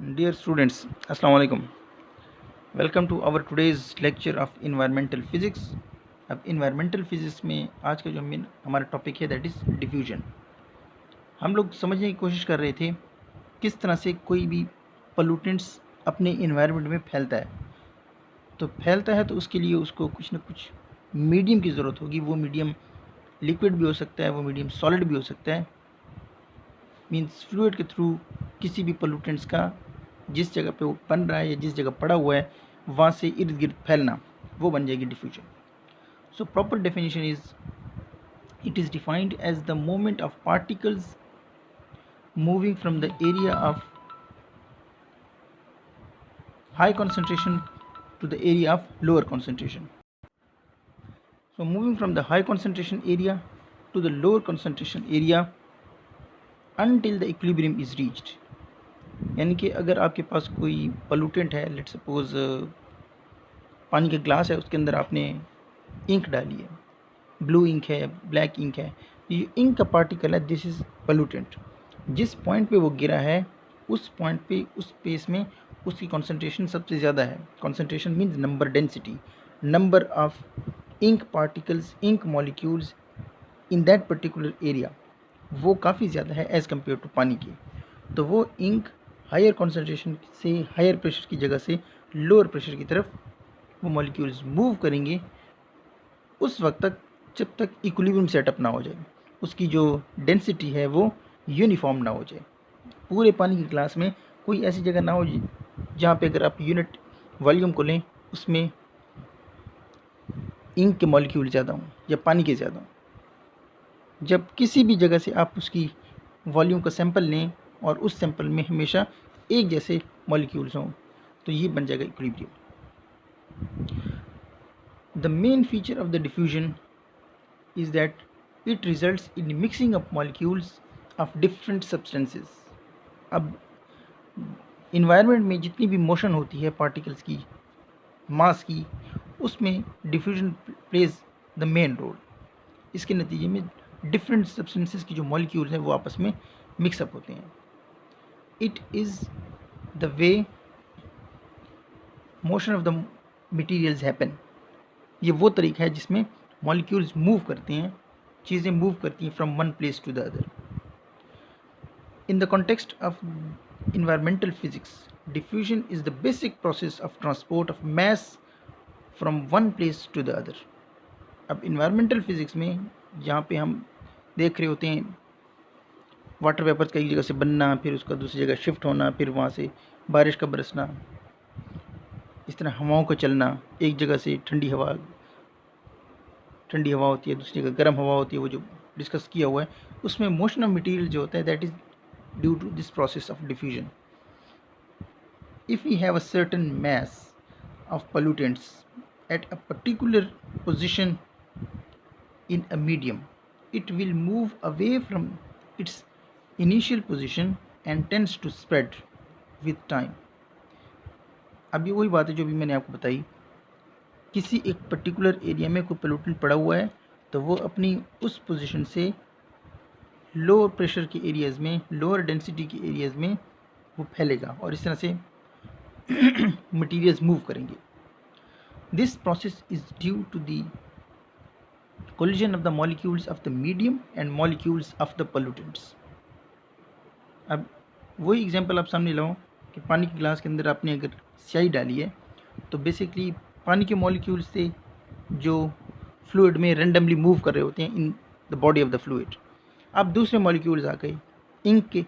Dear students, Assalamu alaikum. Welcome to our today's lecture of environmental physics. अब environmental physics में आज का जो मेन हमारा टॉपिक है दैट इज़ डिफ्यूजन। हम लोग समझने की कोशिश कर रहे थे किस तरह से कोई भी पोल्यूटेंट्स अपने इन्वायरमेंट में फैलता है। तो फैलता है तो उसके लिए उसको कुछ ना कुछ मीडियम की ज़रूरत होगी। वो मीडियम लिक्विड भी हो सकता है, वो मीडियम सॉलिड भी हो सकता है। मीन्स फ्लूइड के थ्रू किसी भी पोल्यूटेंट्स का जिस जगह पे वो बन रहा है या जिस जगह पड़ा हुआ है वहाँ से इर्द गिर्द फैलना, वो बन जाएगी diffusion. So proper definition is it is defined as the movement of particles moving from the area of high concentration to the area of lower concentration. So moving from the high concentration area to the lower concentration area until the equilibrium is reached. यानी कि अगर आपके पास कोई pollutant है, let suppose पानी का glass है, उसके अंदर आपने इंक डाली है, ब्लू इंक है, ब्लैक इंक है, ये इंक का पार्टिकल है, दिस इज़ पोल्यूटेंट। जिस पॉइंट पे वो गिरा है उस पॉइंट पे उस स्पेस में उसकी कॉन्सेंट्रेशन सबसे ज़्यादा है। Concentration means number, density, number of ink particles, ink molecules in that particular area, वो काफ़ी ज़्यादा है एज़ कम्पेयर टू पानी की। तो वो इंक हायर कॉन्सेंट्रेशन से, हायर प्रेशर की जगह से लोअर प्रेशर की तरफ वो मॉलिक्यूल्स मूव करेंगे उस वक्त तक जब तक इक्विलिब्रियम सेटअप ना हो जाए, उसकी जो डेंसिटी है वो यूनिफॉर्म ना हो जाए। पूरे पानी की ग्लास में कोई ऐसी जगह ना हो जहाँ पे अगर आप यूनिट वॉल्यूम को लें उसमें इंक के मॉलिक्यूल ज़्यादा हों या पानी के ज़्यादा हों। जब किसी भी जगह से आप उसकी वॉल्यूम का सैंपल लें और उस सैंपल में हमेशा एक जैसे मॉलिक्यूल्स हों तो ये बन जाएगा equilibrium. The main feature of the diffusion is that it results in mixing of molecules of different substances. अब इन्वायरमेंट में जितनी भी मोशन होती है पार्टिकल्स की, मास की, उसमें diffusion plays the main role. इसके नतीजे में डिफरेंट सब्सटेंसेस की जो मॉलिक्यूल्स हैं वो आपस में मिक्सअप होते हैं। It is the way motion of the materials happen. ये वो तरीका है जिसमें मॉलिक्यूल्स मूव करते हैं, चीज़ें मूव करती हैं from one place to the other. In the context of environmental physics, diffusion is the basic process of transport of mass from one place to the other. अब environmental physics में जहाँ पे हम देख रहे होते हैं वाटर वेपर्स का एक जगह से बनना, फिर उसका दूसरी जगह शिफ्ट होना, फिर वहाँ से बारिश का बरसना, इस तरह हवाओं का चलना, एक जगह से ठंडी हवा होती है, दूसरी जगह गर्म हवा होती है, वो जो डिस्कस किया हुआ है उसमें मोशन ऑफ मटीरियल जो होता है that is due to this process of diffusion. If we have a certain mass of pollutants at a particular position in a medium, it will move away from its initial position and tends to spread with time. अब ये वही बात है जो भी मैंने आपको बताई, किसी एक पर्टिकुलर एरिया में कोई पोल्यूटेंट पड़ा हुआ है तो वो अपनी उस पोजीशन से लोअर प्रेशर के एरियाज़ में, लोअर डेंसिटी के एरियाज़ में वो फैलेगा और इस तरह से materials move करेंगे। This process is due to the collision of the molecules of the medium and molecules of the pollutants. अब वही एग्जांपल आप सामने लाओ कि पानी के ग्लास के अंदर आपने अगर स्याही डाली है तो बेसिकली पानी के मॉलिक्यूल्स से जो फ्लूइड में रेंडमली मूव कर रहे होते हैं in the body of the fluid. अब दूसरे मॉलिक्यूल्स आ गए इंक के,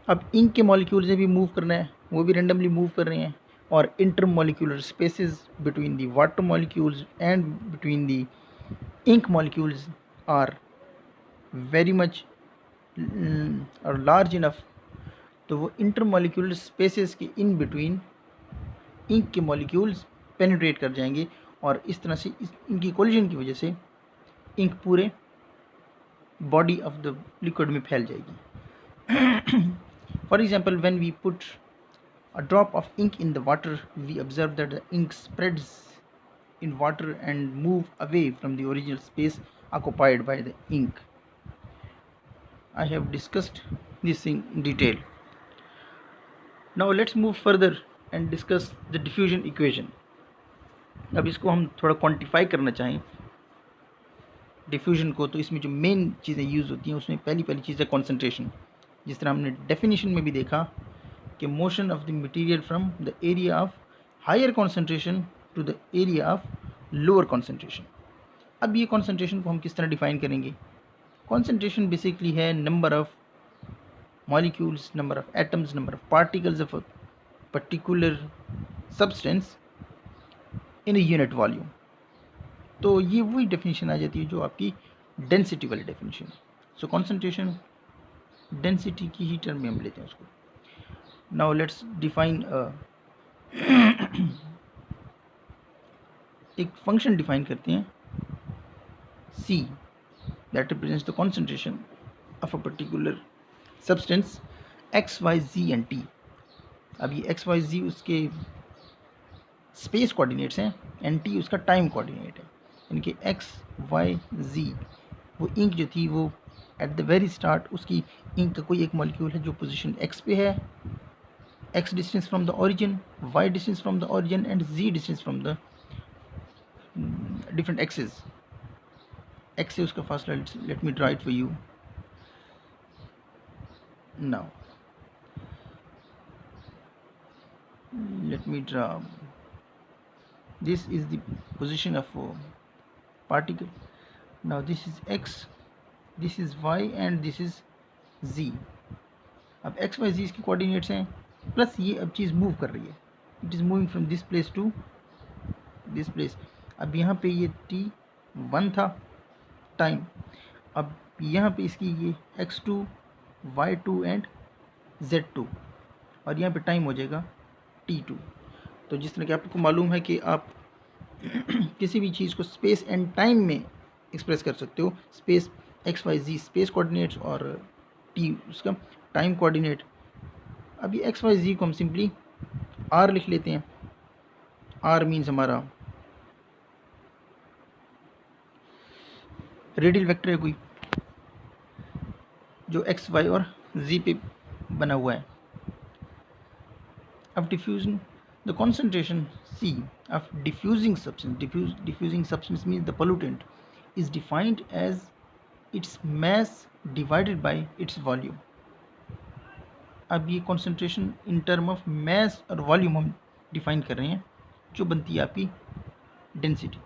अब इंक के मॉलिक्यूल से भी मूव करना है, वो भी रेंडमली मूव कर रहे हैं, और intermolecular spaces between the water molecules and between the ink molecules are very much और लार्ज इनफ। तो वो इंटरमॉलिक्यूलर स्पेसेस के इन बिटवीन इंक के मॉलिक्यूल्स पेनिट्रेट कर जाएंगे और इस तरह से इनकी कोलिजन की वजह से इंक पूरे बॉडी ऑफ द लिक्विड में फैल जाएगी। For example, when we put a drop of ink in the water, we observe that the ink spreads in water and move away from the original space occupied by the ink. I have discussed this in detail. Now let's move further and discuss the diffusion equation. अब इसको हम थोड़ा quantify करना चाहें diffusion को, तो इसमें जो मेन चीज़ें यूज़ होती हैं उसमें पहली चीज़ है कॉन्सेंट्रेशन। जिस तरह हमने डेफिनेशन में भी देखा कि motion of the material from the area of higher concentration to the area of lower concentration. अब ये कॉन्सेंट्रेशन को हम किस तरह डिफाइन करेंगे? कॉन्सेंट्रेशन बेसिकली है number of molecules, number of atoms, number of particles of a particular substance in a unit volume. तो ये वही डेफिनेशन आ जाती है जो आपकी डेंसिटी वाली डेफिनेशन है। सो कॉन्सेंट्रेशन डेंसिटी की ही टर्म में हम लेते हैं उसको। नाउ लेट्स डिफाइन एक फंक्शन डिफाइन करते हैं C that represents the concentration of a particular substance x, y, z and t। अब ये x, y, z उसके स्पेस कोऑर्डिनेट्स हैं एंड t उसका टाइम कोऑर्डिनेट है। इनके x, y, z वो इंक जो थी वो एट द वेरी स्टार्ट उसकी इंक का कोई एक मॉलिक्यूल है जो पोजीशन x पे है, x distance from the origin, y distance from the origin and z distance from the different axes. x से उसका फासला, let me draw it for you now, let me draw, this is the position of a particle, now this is x, this is y and this is z। अब x y z इसकी coordinates हैं, plus ये अब चीज़ move कर रही है, it is moving from this place to this place. अब यहाँ पे ये t1 था टाइम, अब यहाँ पे इसकी ये x2, y2 एंड z2 और यहाँ पे टाइम हो जाएगा t2। तो जिस तरह कि आपको मालूम है कि आप किसी भी चीज़ को स्पेस एंड टाइम में एक्सप्रेस कर सकते हो, स्पेस एक्स वाई जी स्पेस कोऑर्डिनेट्स और टी उसका टाइम कोऑर्डिनेट। अब ये एक्स वाई जी को हम सिंपली आर लिख लेते हैं। आर मीन्स हमारा रेडियल वेक्टर है कोई जो एक्स वाई और जी पे बना हुआ है। अब diffusion, the concentration C of diffusing substance, diffusing substance means the pollutant, is defined as its mass divided by its volume। अब ये concentration in term of mass और volume हम define कर रहे हैं जो बनती है आपकी density।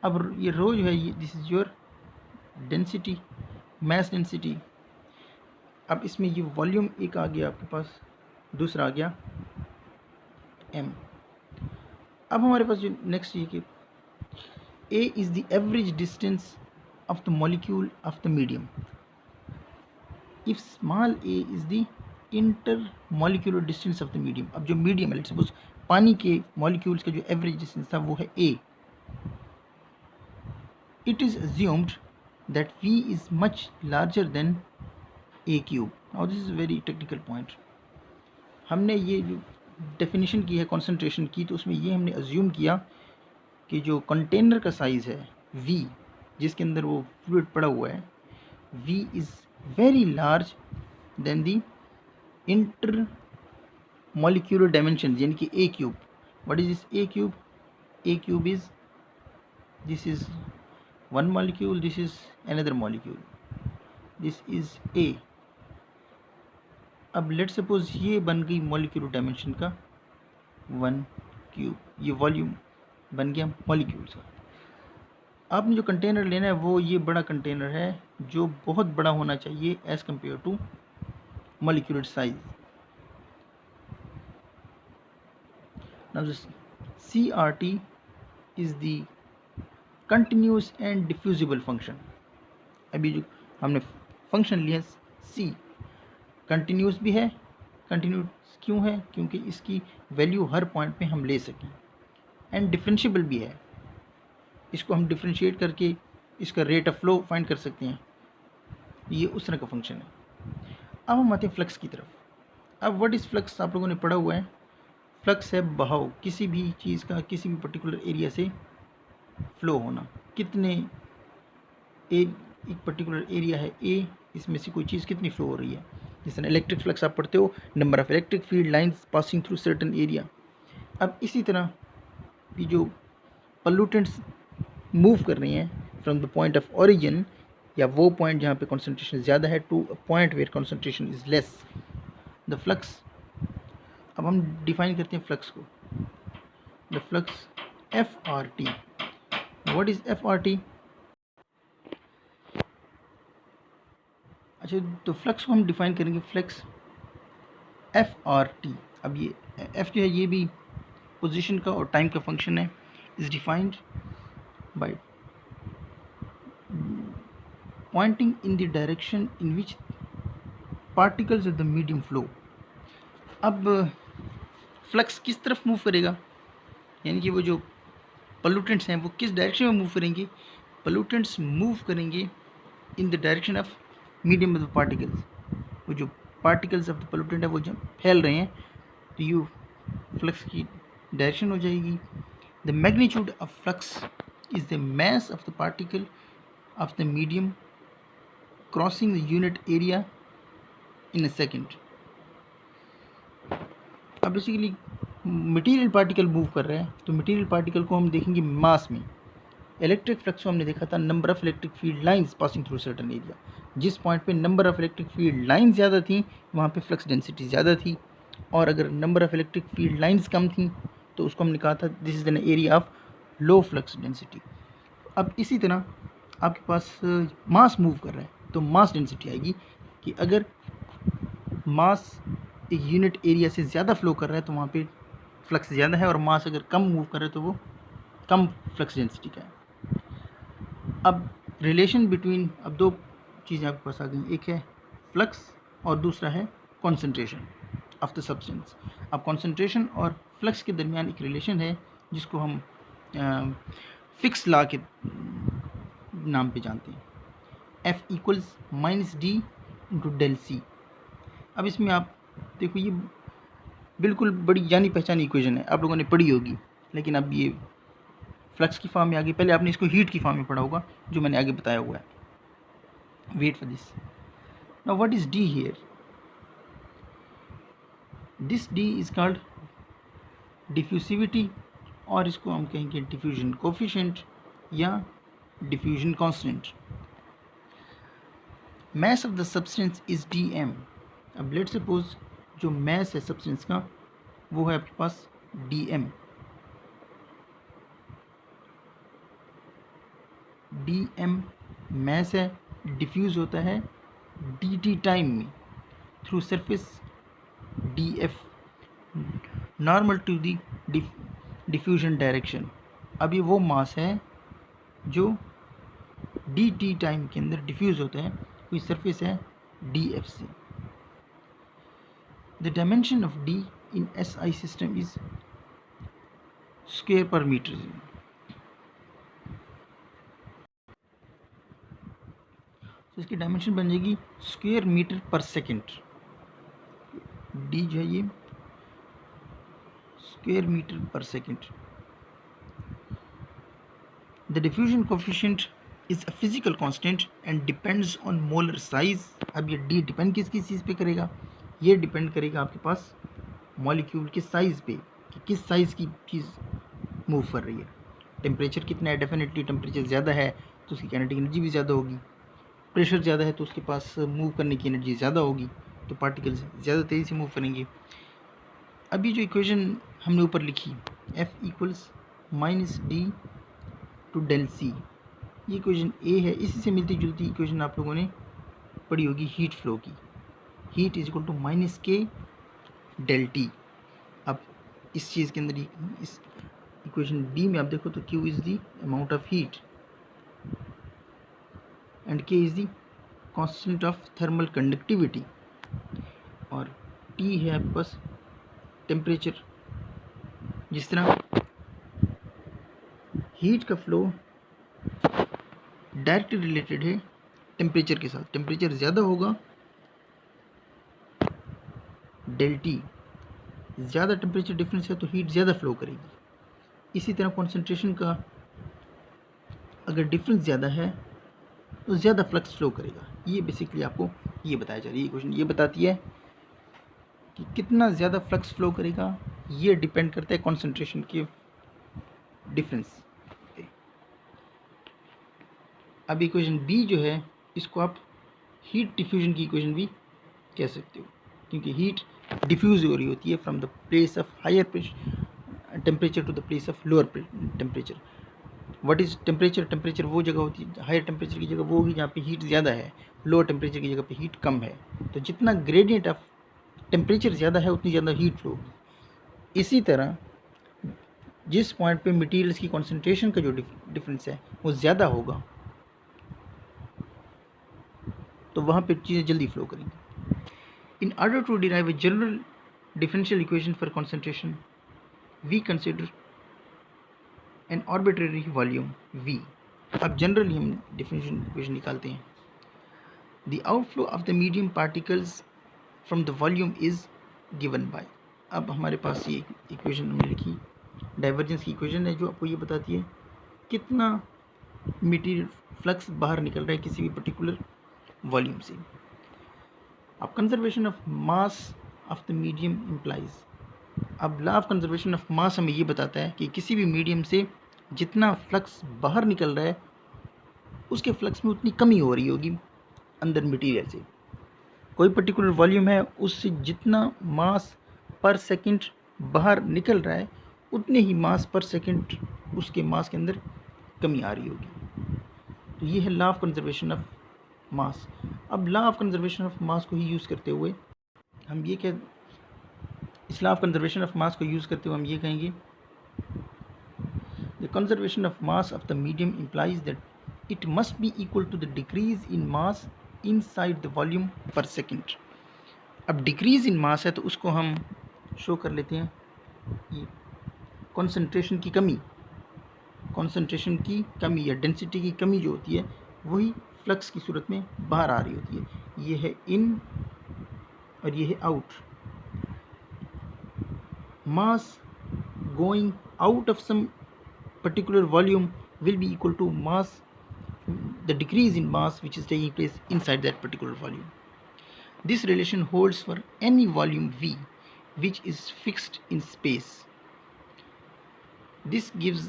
अब ये रो जो है ये this is your density, mass density। अब इसमें ये volume एक आ गया आपके पास, दूसरा आ गया m। अब हमारे पास जो नेक्स्ट ये कि a is the average distance of the molecule of the medium if small a is the inter molecular distance of the medium. अब जो मीडियम है, लेट्स सपोज पानी के मॉलिक्यूल्स का जो एवरेज डिस्टेंस था वो है a, it is assumed that v is much larger than a cube. Now this is very technical point. हमने ये जो डेफिनेशन की है कॉन्सेंट्रेशन की, तो उसमें ये हमने अज्यूम किया कि जो कंटेनर का साइज़ है V जिसके अंदर वो फ्लूइड पड़ा हुआ है, V is very large than the intermolecular dimension यानी कि a cube. What is this a cube? a cube is this is one molecule, this is another molecule, this is a। अब let suppose ये बन गई molecular dimension का 1 cube, ये volume बन गया मॉलिक्यूल्स का। आपने जो कंटेनर लेना है वो ये बड़ा कंटेनर है जो बहुत बड़ा होना चाहिए as compare to molecular size. Now CRT is the continuous and diffusible function. अभी जो हमने फंक्शन लिया C कंटिन्यूस भी है, कंटिन्यूस क्यों है? क्योंकि इसकी वैल्यू हर पॉइंट पे हम ले सकें, एंड डिफरेंशिएबल भी है, इसको हम डिफरेंशिएट करके इसका रेट ऑफ फ्लो फाइंड कर सकते हैं। ये उस तरह का फंक्शन है। अब हम आते हैं फ्लक्स की तरफ। अब व्हाट इज़ फ्लक्स आप लोगों ने पढ़ा हुआ है। फ्लक्स है बहाव, किसी भी चीज़ का किसी भी पर्टिकुलर एरिया से फ्लो होना। कितने एक पर्टिकुलर एरिया है A, इसमें से कोई चीज़ कितनी फ्लो हो रही है। जिस तरह इलेक्ट्रिक फ्लक्स आप पढ़ते हो, number of electric field lines passing through certain area. अब इसी तरह ये जो पोल्यूटेंट्स मूव कर रही हैं from the point of origin, या वो पॉइंट जहाँ पे कॉन्सेंट्रेशन ज़्यादा है, to a point where concentration is less, the flux. अब हम डिफाइन करते हैं फ्लक्स को, the flux F R T. What is F R T? अच्छा, तो फ्लक्स को हम डिफाइन करेंगे फ्लक्स एफ आर टी। अब ये एफ जो है ये भी पोजीशन का और टाइम का फंक्शन है, is defined by pointing in the direction in which particles of the medium flow। अब फ्लक्स किस तरफ मूव करेगा, यानी कि वो जो पोल्यूटेंट्स हैं वो किस डायरेक्शन में मूव करेंगे? पोल्यूटेंट्स मूव करेंगे in the direction of medium of the particles. वो जो पार्टिकल्स ऑफ द पोल्यूटेंट है वो जब फैल रहे हैं तो यू फ्लक्स की डायरेक्शन हो जाएगी। The magnitude of flux is the mass of the particle of the medium crossing the unit area in a second. अब बेसिकली मटेरियल पार्टिकल मूव कर रहे हैं तो मटेरियल पार्टिकल को हम देखेंगे मास में। इलेक्ट्रिक फ्लक्स को हमने देखा था number of electric field lines passing through certain area. जिस पॉइंट पे number of electric field line ज़्यादा थी वहाँ पे फ्लक्स डेंसिटी ज़्यादा थी, और अगर number of electric field lines कम थी तो उसको हमने कहा था this is an area of low flux density. अब इसी तरह आपके पास मास मूव कर रहा है तो मास डेंसिटी आएगी कि अगर मास एक यूनिट एरिया से ज़्यादा फ्लो कर रहा है तो वहाँ पे फ्लक्स ज़्यादा है, और मास अगर कम मूव कर रहा है तो वो कम फ्लक्स डेंसिटी का है। अब रिलेशन बिटवीन, अब दो चीज़ें आपके पास आ गई, एक है फ्लक्स और दूसरा है कॉन्सेंट्रेशन ऑफ द सब्सटेंस। अब कॉन्सेंट्रेशन और फ्लक्स के दरमियान एक रिलेशन है जिसको हम फिक्स लॉ के नाम पे जानते हैं, F equals minus D into del C. अब इसमें आप देखो ये बिल्कुल बड़ी जानी पहचानी इक्वेशन है, आप लोगों ने पढ़ी होगी, लेकिन अब ये फ्लक्स की फॉर्म में आ गई। पहले आपने इसको हीट की फॉर्म में पढ़ा होगा जो मैंने आगे बताया हुआ है। Wait for this. Now what is D here? This D is called diffusivity, और इसको हम कहेंगे डिफ्यूजन कोफिशिएंट या diffusion constant. Mass of the substance is dm। अब लेट सपोज जो मास है सब्सटेंस का वो है आपके पास dm। dm मास है, डिफ्यूज होता है dt टाइम में through surface df normal to the diffusion direction. अब ये वो मास है जो dt टाइम के अंदर डिफ्यूज होता है, कोई सरफेस है df से। The dimension of d in SI system is square पर मीटर। तो इसकी डायमेंशन बन जाएगी स्क्वायर मीटर पर सेकेंड। d जो है ये स्क्वायर मीटर पर second. The diffusion coefficient is a physical constant and depends on molar size. अब ये d डिपेंड किस चीज़ पे करेगा? ये डिपेंड करेगा आपके पास मॉलिक्यूल के साइज़ पे कि किस साइज़ की चीज़ मूव कर रही है। टेम्परेचर कितना है? डेफिनेटली टेम्परेचर ज़्यादा है तो उसकी काइनेटिक एनर्जी भी ज़्यादा होगी। प्रेशर ज़्यादा है तो उसके पास मूव करने की एनर्जी ज़्यादा होगी, तो पार्टिकल्स ज़्यादा तेज़ी से मूव करेंगे। अभी जो इक्वेशन हमने ऊपर लिखी F equals minus D to del C, ये इक्वेशन ए है। इसी से मिलती जुलती इक्वेशन आप लोगों ने पढ़ी होगी हीट फ्लो की, heat is equal to minus K del T. अब इस चीज़ के अंदर इस इक्वेशन बी में आप देखो तो Q is the amount of heat and K is the constant of thermal conductivity, और T है आपके पास टेम्परेचर। जिस तरह हीट का फ्लो डायरेक्टली रिलेटेड है टेम्परेचर के साथ, टेम्परेचर ज़्यादा होगा डेल टी, ज़्यादा टेम्परेचर डिफरेंस है तो हीट ज़्यादा फ्लो करेगी। इसी तरह कॉन्सेंट्रेशन का अगर डिफरेंस ज़्यादा है तो ज़्यादा फ्लक्स फ्लो करेगा। ये बेसिकली आपको ये बताया जा रहा है। ये इक्वेशन ये बताती है कि कितना ज़्यादा फ्लक्स फ्लो करेगा, ये डिपेंड करता है कॉन्सेंट्रेशन के डिफरेंस पे। अब इक्वेशन बी जो है, इसको आप हीट डिफ्यूजन की इक्वेशन भी कह सकते हो, क्योंकि हीट डिफ्यूज हो रही होती है from the place of higher temperature to the place of lower temperature. What is temperature? Temperature वो जगह होती है, हायर टेम्परेचर की जगह वो होगी जहाँ पे हीट ज़्यादा है, लोअर टेम्परेचर की जगह पे हीट कम है। तो जितना ग्रेडियंट ऑफ टेम्परेचर ज़्यादा है उतनी ज़्यादा हीट फ्लो होगी। इसी तरह जिस पॉइंट पे मटेरियल्स की कॉन्सेंट्रेशन का जो डिफरेंस है वो ज़्यादा होगा, तो वहाँ पे चीज़ें जल्दी फ्लो करेंगी। In order to derive a general differential equation for concentration, we consider an arbitrary volume V। अब जनरली हम डिफरेंशियल इक्वेशन निकालते हैं। The outflow of the medium particles from the volume is given by. अब हमारे पास ये equation हमने लिखी, divergence की इक्वेशन है, जो आपको ये बताती है कितना मटेरियल फ्लक्स बाहर निकल रहा है किसी भी पर्टिकुलर वॉल्यूम से। अब conservation of mass of the medium implies, अब law of conservation of mass हमें ये बताता है कि किसी भी मीडियम से जितना फ्लक्स बाहर निकल रहा है उसके फ्लक्स में उतनी कमी हो रही होगी अंदर मटेरियल से। कोई पर्टिकुलर वॉल्यूम है, उससे जितना मास पर सेकंड बाहर निकल रहा है उतने ही मास पर सेकंड उसके मास के अंदर कमी आ रही होगी। तो ये है law of conservation of mass. अब law of conservation of mass को ही यूज़ करते हुए हम ये कह इस law of conservation of mass को यूज़ करते हुए हम ये कहेंगे, the conservation of mass of the medium implies that it must be equal to the decrease in mass inside the volume per second. अब डिक्रीज इन मास है तो उसको हम शो कर लेते हैं, ये कॉन्सेंट्रेशन की कमी या डेंसिटी की कमी जो होती है वही फ्लक्स की सूरत में बाहर आ रही होती है। ये है इन और ये है out. Mass going out of some particular volume will be equal to mass, the decrease in mass which is taking place inside that particular volume. This relation holds for any volume V which is fixed in space. This gives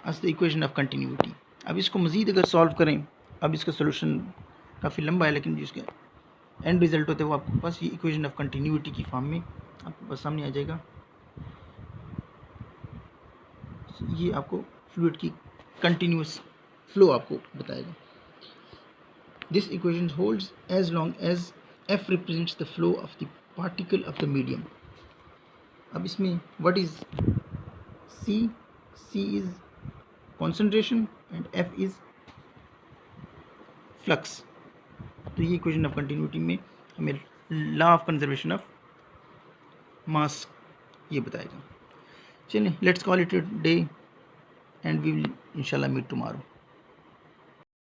us the equation of continuity. अब इसको मज़ीद अगर solve करें, अब इसका solution काफ़ी लंबा है, लेकिन जिसका एंड रिजल्ट होता है वो आपके पास ये इक्वेशन ऑफ कंटिन्यूटी की फॉर्म में आपके पास सामने आ जाएगा। ये आपको फ्लूइड की कंटिन्यूस फ्लो आपको बताएगा। This equation holds as long as F represents the flow of the particle of the medium. अब इसमें what is C is concentration and F is flux. तो ये इक्वेशन ऑफ कंटिन्यूटी में हमें law of conservation of mass ये बताएगा। चलिए, let's call it a day and we will inshallah meet tomorrow.